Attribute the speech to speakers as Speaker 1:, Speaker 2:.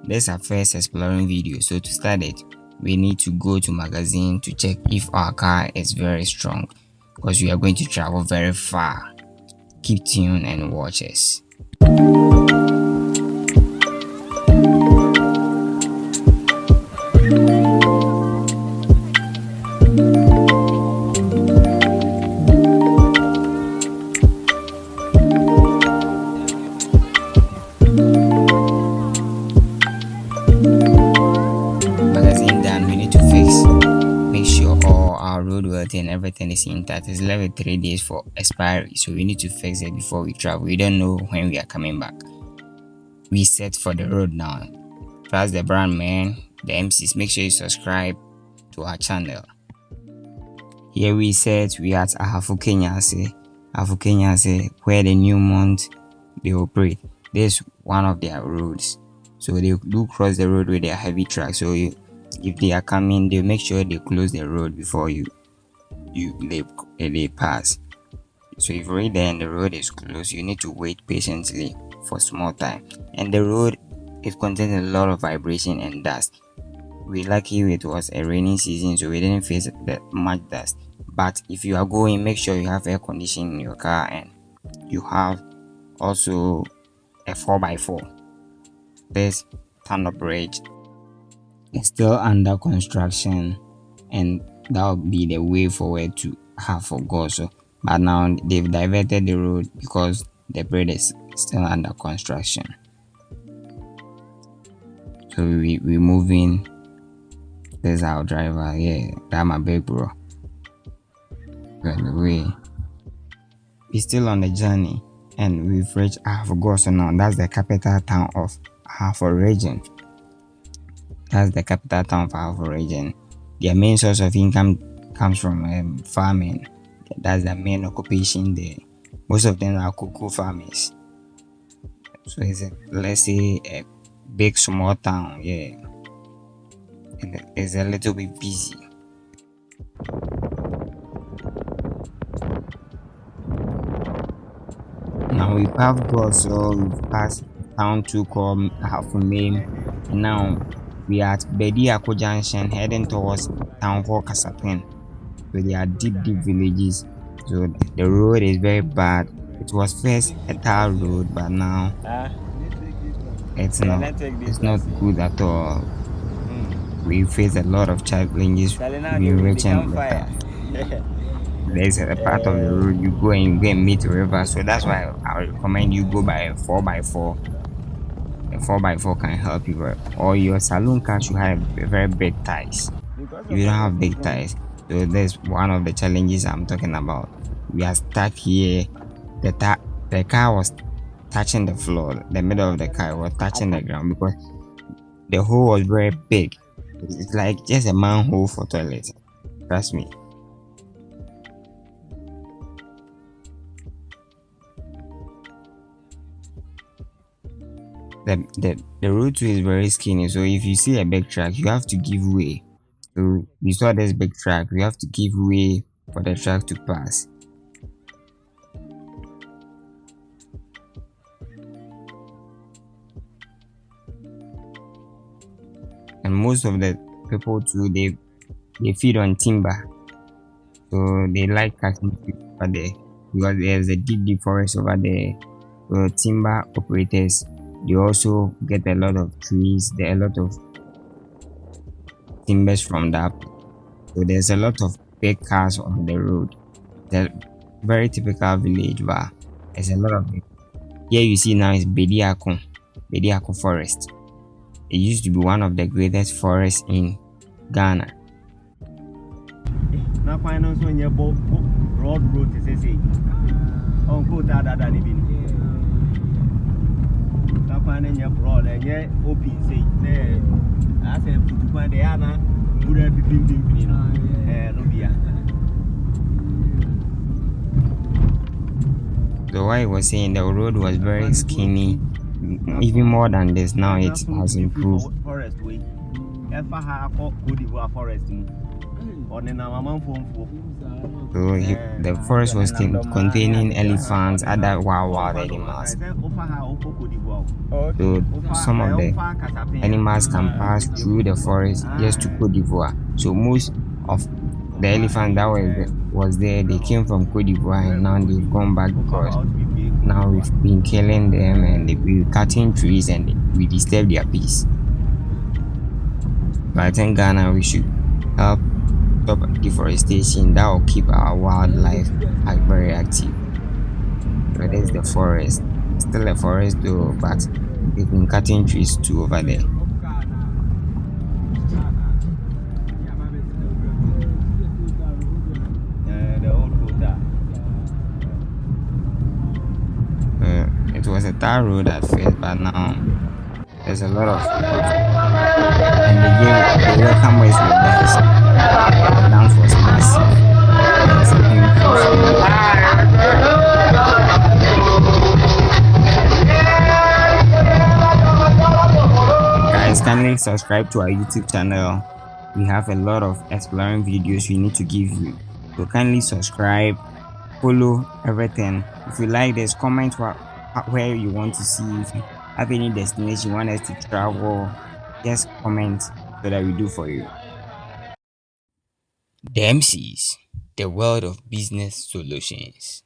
Speaker 1: This is our first exploring video, so to start it, we need to go to magazine to check if our car is very strong, because we are going to travel very far. Keep tuned and watch us. Magazine done, we need to make sure all our roadworthy and everything is intact. It's left with 3 days for expiry, so we need to fix it before we travel. We don't know when we are coming back. We set for the road now. Trust the brand, man. The MCs, make sure you subscribe to our channel. Here we said we at Ahafo, Kenya, where the new month they operate. This is one of their roads, so they do cross the road with their heavy truck. So if they are coming, they make sure they close the road before they pass. So if you're there and the road is closed, you need to wait patiently for small time. And the road, it contains a lot of vibration and dust. We're lucky it was a rainy season, so we didn't face that much dust. But if you are going, make sure you have air conditioning in your car, and you have also a 4x4. This tunnel bridge is still under construction, and that will be the way forward to Ahafo. So, but now they've diverted the road because the bridge is still under construction. So we're moving. This is our driver. Yeah, that's my big bro. Anyway, we're still on the journey, and we've reached Ahafo. So now that's the capital town of Ahafo region. That's the capital town of Ahafo region. Their main source of income comes from farming. That's the main occupation there. Most of them are cocoa farmers. So let's say a big small town, yeah. And it's a little bit busy. Now we have got, so we've passed town 2 called Ahafo Main, and now we are at Bediako Junction heading towards town called Kasapin. So they are deep villages. So the road is very bad. It was first a tar road, but now it's not good at all. We face a lot of challenges in reaching the town. There's a part of the road you go and meet the river, so that's why I recommend you go by a 4x4. A 4x4 can help you, or your saloon car should have very big tires. If you don't have big tires, so that's one of the challenges I'm talking about. We are stuck here. The car was touching the floor. The middle of the car was touching the ground because the hole was very big. It's like just a manhole for toilet. Trust me. The road too is very skinny, so if you see a big truck, you have to give way. So we saw this big truck, we have to give way for the truck to pass. And most of the people too, they feed on timber, so they like catching fish over there because there's a deep forest over there. So timber operators, they also get a lot of trees. There are a lot of timbers from that. So there's a lot of big cars on the road. The very typical village, but there's a lot of it. Here you see now is Bediako forest. It used to be one of the greatest forests in Ghana. Now finance when you broad road is say uncle dada finding your broad and yeah, open say there. I said, put one day, Anna, would have been Rubia. So, I was saying the road was very skinny, even more than this. Now it has improved. Forest way, forest. So the forest was containing elephants, other wild animals. So some of the animals can pass through the forest just to Cote d'Ivoire. So most of the elephants that was there, they came from Cote d'Ivoire and now they've gone back because now we've been killing them and we're cutting trees and we disturb their peace. So I think Ghana we should help stop deforestation. That will keep our wildlife very active. So there's the forest. Still a forest though, but they've been cutting trees too over there. It was a tar road at first, but now there's a lot of roads, and they welcome us with dance. The dance was massive. There's a painful feeling. Guys, kindly subscribe to our YouTube channel. We have a lot of exploring videos we need to give you. So kindly subscribe, follow everything. If you like this, comment where you want to see. If you have any destination you want us to travel, just comment so that we do for you. The MCs, the world of business solutions.